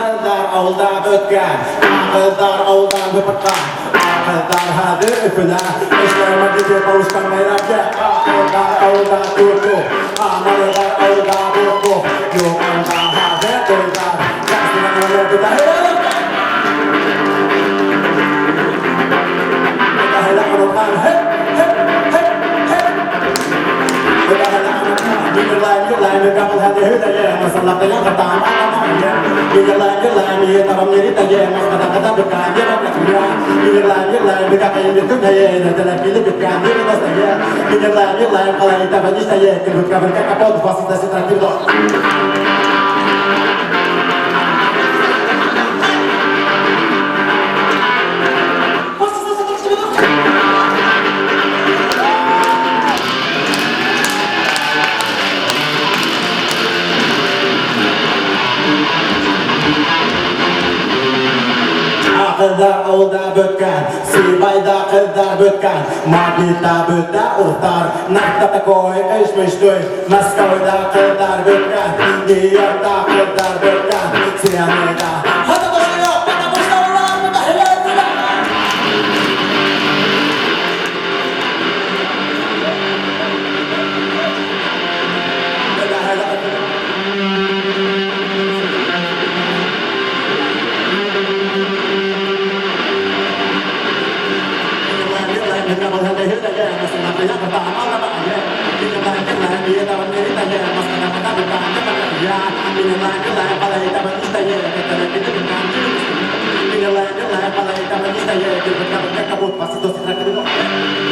ҡыҙҙар ауылда бөткән, ҡыҙҙар ауылдан ҡыпыртҡан, ҡыҙҙар хәҙер Өфөлә, эшләмәде дип алышҡан байрапта, ҡыҙҙар ауылда турку, малайҙар ауылда бурку, юҡҡанға хәҙер ҡыҙҙар, ясынан оло бүта һәйрәләп. Бүта һәйрәп ҡоролған, һеп, һеп, һеп, һеп. Бүта һәйрәп ҡоролған, Yıllar kabul hadi hüdeye, masalakta yakatan anamaya. Yıllar yetabam yeriteye, maskada kadar dükkan yemakatıyor. Yıllar bükakayım bütüneye, netelepili dükkan yerimastaya. Yıllar kalayı taban isteye, kırık kabul kakapot, fasitası traktivdo. Ҡыҙҙар ауылда бөткән, Сибайда ҡыҙҙар бөткән, Мадридта бөтә уртар, Нарта такой эш-мештой, Мәскәүдә ҡыҙҙар бөткән, Нью-Йоркта ҡыҙҙар бөткән, Сиәнәйҙә хата ташы юҡ, потому что улар бөтә һәйбәт булған. Ini